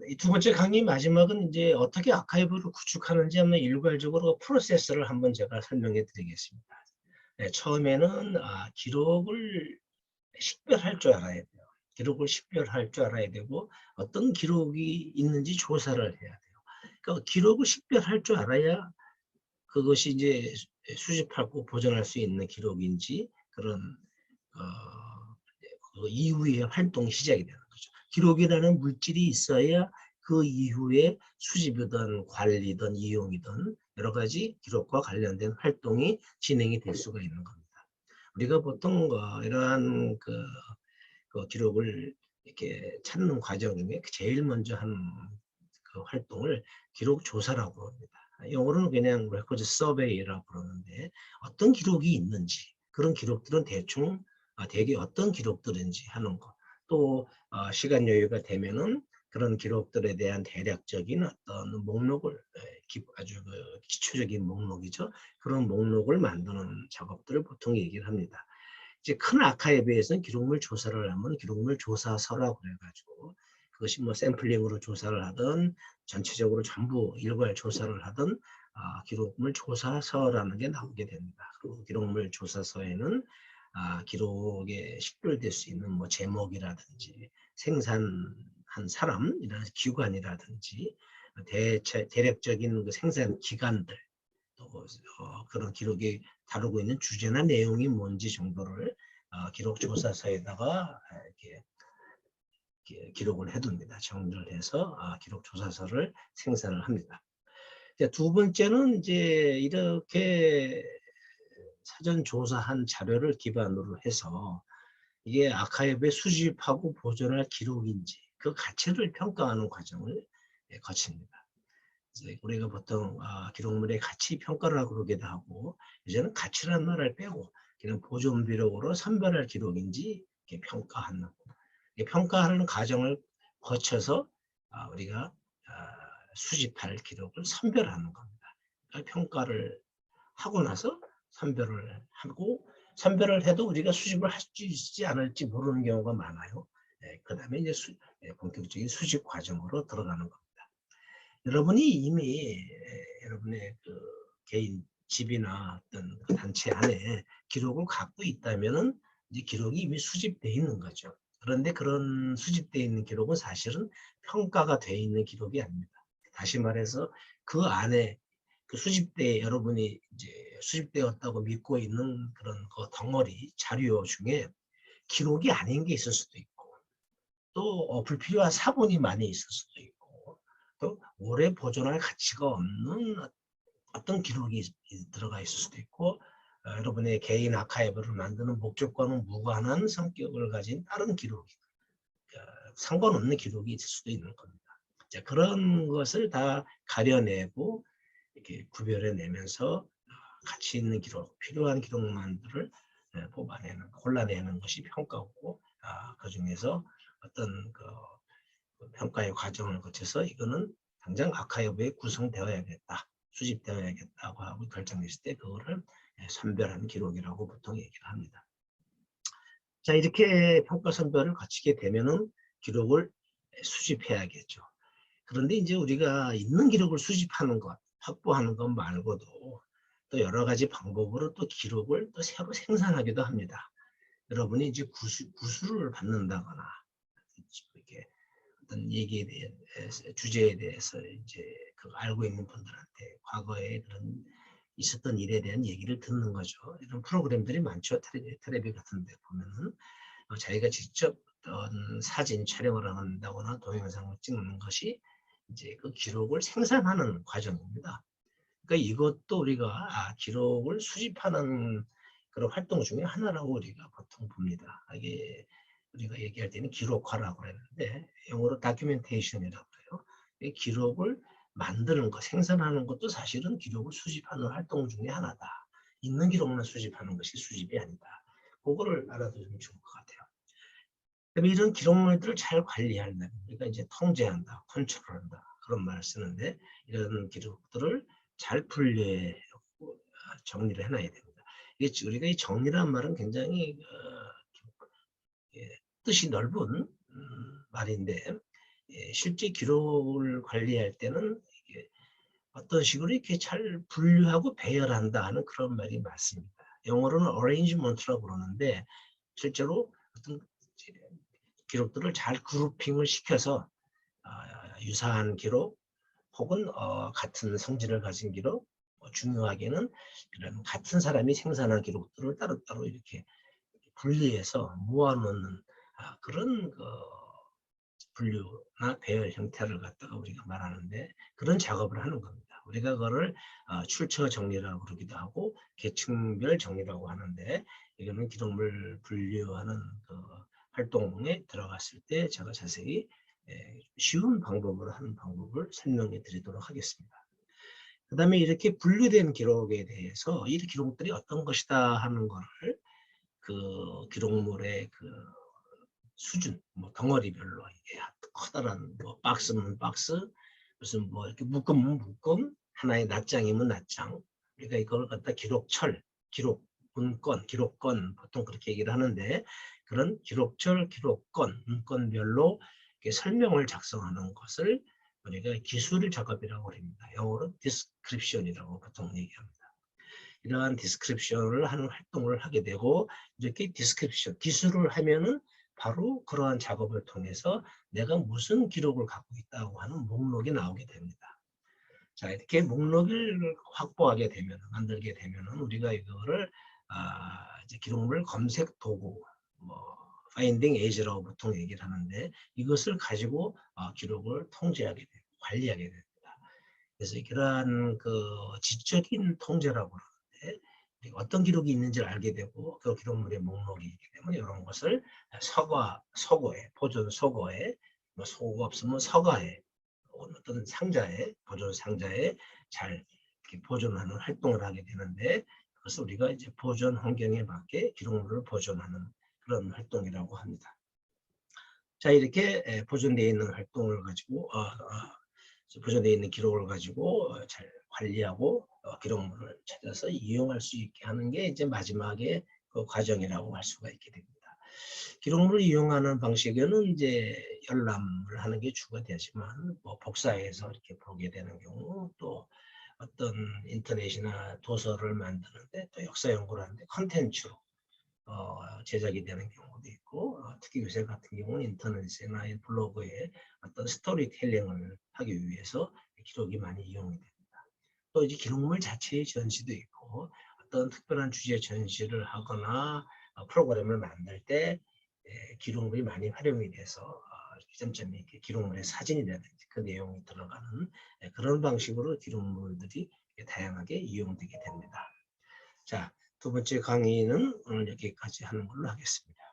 이 두 번째 강의 마지막은 이제 어떻게 아카이브를 구축하는지 한번 일괄적으로 프로세스를 한번 제가 설명해 드리겠습니다. 네, 처음에는 기록을 식별할 줄 알아야 돼요. 기록을 식별할 줄 알아야 되고 어떤 기록이 있는지 조사를 해야 돼요. 그러니까 기록을 식별할 줄 알아야 그것이 이제 수집하고 보존할 수 있는 기록인지 그런 그 이후에 활동이 시작이 되는 거죠. 기록이라는 물질이 있어야 그 이후에 수집이든 관리든 이용이든 여러 가지 기록과 관련된 활동이 진행이 될 수가 있는 겁니다. 우리가 보통 이러한 그 기록을 이렇게 찾는 과정 중에 제일 먼저 하는 그 활동을 기록 조사라고 합니다. 영어로는 그냥 레코드 서베이라고 그러는데 어떤 기록이 있는지 그런 기록들은 대충 대개 어떤 기록들인지 하는 것. 또 시간 여유가 되면은 그런 기록들에 대한 대략적인 어떤 목록을 아주 기초적인 목록이죠. 그런 목록을 만드는 작업들을 보통 얘기를 합니다. 이제 큰 아카이브에서는 기록물 조사를 하면 기록물 조사서라고 그래가지고 그것이 뭐 샘플링으로 조사를 하든 전체적으로 전부 일괄 조사를 하든 기록물 조사서라는 게 나오게 됩니다. 그리고 기록물 조사서에는 기록에 식별될 수 있는 뭐 제목이라든지 생산한 사람이라든지 기관이라든지 대략적인 그 생산 기간들 또 그런 기록이 다루고 있는 주제나 내용이 뭔지 정도를 기록 조사서에다가 이렇게 기록을 해둡니다. 정리를 해서 기록 조사서를 생산을 합니다. 두 번째는 이제 이렇게 사전 조사한 자료를 기반으로 해서 이게 아카이브에 수집하고 보존할 기록인지 그 가치를 평가하는 과정을 거칩니다. 우리가 보통 기록물의 가치 평가를 하고 그러기도 하고 이제는 가치라는 말을 빼고 그냥 보존 비록으로 선별할 기록인지 이렇게 평가하는 평가하는 과정을 거쳐서 우리가 수집할 기록을 선별하는 겁니다. 그러니까 평가를 하고 나서 선별을 하고 선별을 해도 우리가 수집을 할 수 있을지 않을지 모르는 경우가 많아요. 그 다음에 이제 본격적인 수집 과정으로 들어가는 겁니다. 여러분이 이미 여러분의 그 개인 집이나 어떤 그 단체 안에 기록을 갖고 있다면은 이제 기록이 이미 수집되어 있는 거죠. 그런데 그런 수집되어 있는 기록은 사실은 평가가 되어 있는 기록이 아닙니다. 다시 말해서 그 안에 그 수집대 여러분이 이제 수집되었다고 믿고 있는 그런 그 덩어리 자료 중에 기록이 아닌 게 있을 수도 있고 또 불필요한 사본이 많이 있을 수도 있고 또 오래 보존할 가치가 없는 어떤 기록이 들어가 있을 수도 있고 여러분의 개인 아카이브를 만드는 목적과는 무관한 성격을 가진 다른 기록이 상관없는 기록이 있을 수도 있는 겁니다. 자, 그런 것을 다 가려내고 이렇게 구별해내면서 가치 있는 기록, 필요한 기록만들을 뽑아내는, 골라내는 것이 평가고 그 중에서 어떤 그 평가의 과정을 거쳐서 이거는 당장 아카이브에 구성되어야겠다, 수집되어야겠다고 하고 결정했을 때 그거를 선별하는 기록이라고 보통 얘기를 합니다. 자, 이렇게 평가 선별을 거치게 되면은 기록을 수집해야겠죠. 그런데 이제 우리가 있는 기록을 수집하는 것, 확보하는 것 말고도 또 여러 가지 방법으로 또 기록을 또 새로 생산하기도 합니다. 여러분이 이제 구술을 받는다거나 이렇게 어떤 얘기에 대해서 주제에 대해서 이제 그 알고 있는 분들한테 과거에 그런 있었던 일에 대한 얘기를 듣는 거죠. 이런 프로그램들이 많죠. 텔레비 같은 데 보면은 자기가 직접 어떤 사진 촬영을 한다거나 동영상을 찍는 것이 이제 그 기록을 생산하는 과정입니다. 그러니까 이것도 우리가 기록을 수집하는 그런 활동 중에 하나라고 우리가 보통 봅니다. 이게 우리가 얘기할 때는 기록화라고 그랬는데 영어로 다큐멘테이션이라고 그래요. 이 기록을 만드는 것, 생산하는 것도 사실은 기록을 수집하는 활동 중에 하나다. 있는 기록만 수집하는 것이 수집이 아니다. 그거를 알아두면 좋을 것 같아요. 그럼 이런 기록물들을 잘 관리한다. 그러니까 이제 통제한다, 컨트롤한다 그런 말을 쓰는데 이런 기록들을 잘 분류하고 정리를 해놔야 됩니다. 이게 우리가 이 정리라는 말은 굉장히 뜻이 넓은 말인데 실제 기록을 관리할 때는 이게 어떤 식으로 이렇게 잘 분류하고 배열한다 하는 그런 말이 맞습니다. 영어로는 arrangement라고 그러는데 실제로 어떤 기록들을 잘 그룹핑을 시켜서 유사한 기록 혹은 같은 성질을 가진 기록, 중요하게는 이런 같은 사람이 생산한 기록들을 따로따로 이렇게 분리해서 모아놓는 그런 분류나 배열 형태를 갖다가 우리가 말하는데 그런 작업을 하는 겁니다. 우리가 그거를 출처 정리라고 그러기도 하고 계층별 정리라고 하는데 이거는 기록물 분류하는 활동에 들어갔을 때 제가 자세히 쉬운 방법으로 하는 방법을 설명해 드리도록 하겠습니다. 그 다음에 이렇게 분류된 기록에 대해서 이 기록들이 어떤 것이다 하는 거를 그 기록물의 그 수준, 뭐 덩어리별로 이게 커다란 뭐 박스면 박스, 무슨 뭐 이렇게 묶음면 묶음, 하나의 낱장이면 낱장. 그러니까 이걸 갖다 기록철, 기록 문건, 기록건 보통 그렇게 얘기를 하는데 그런 기록철, 기록건, 문건별로 이렇게 설명을 작성하는 것을 우리가 기술 작업이라고 합니다. 영어로 디스크립션이라고 보통 얘기합니다. 이러한 디스크립션을 하는 활동을 하게 되고 이렇게 디스크립션, 기술을 하면은 바로 그러한 작업을 통해서 내가 무슨 기록을 갖고 있다고 하는 목록이 나오게 됩니다. 자, 이렇게 목록을 확보하게 되면, 만들게 되면은 우리가 이거를 이제 기록물 검색 도구, 뭐 파인딩 에이지라고 보통 얘기를 하는데 이것을 가지고 기록을 통제하게 되고 관리하게 됩니다. 그래서 그러한 그 지적인 통제라고 하는데 어떤 기록이 있는지를 알게 되고 그 기록물의 목록이 있기 때문에 이런 것을 서거에, 보존 서거에, 뭐 서거가 없으면 서가에, 어떤 상자에, 보존 상자에 잘 이렇게 보존하는 활동을 하게 되는데 그것을 우리가 이제 보존 환경에 맞게 기록물을 보존하는 그런 활동이라고 합니다. 자, 이렇게 보존되어 있는 활동을 가지고 보존되어 있는 기록을 가지고 잘 관리하고 기록물을 찾아서 이용할 수 있게 하는 게 이제 마지막에 그 과정이라고 할 수가 있게 됩니다. 기록물을 이용하는 방식에는 이제 열람을 하는 게 주가 되지만 뭐 복사해서 이렇게 보게 되는 경우 또 어떤 인터넷이나 도서를 만드는데 또 역사 연구를 하는데 컨텐츠로 제작이 되는 경우도 있고 특히 요새 같은 경우는 인터넷이나 블로그에 어떤 스토리텔링을 하기 위해서 기록이 많이 이용이 됩니다. 또 이제 기록물 자체의 전시도 있고 어떤 특별한 주제 전시를 하거나 프로그램을 만들 때 기록물이 많이 활용이 돼서 점점이 이렇게 기록물의 사진이라든지 그 내용이 들어가는 그런 방식으로 기록물들이 다양하게 이용되게 됩니다. 자, 두 번째 강의는 오늘 여기까지 하는 걸로 하겠습니다.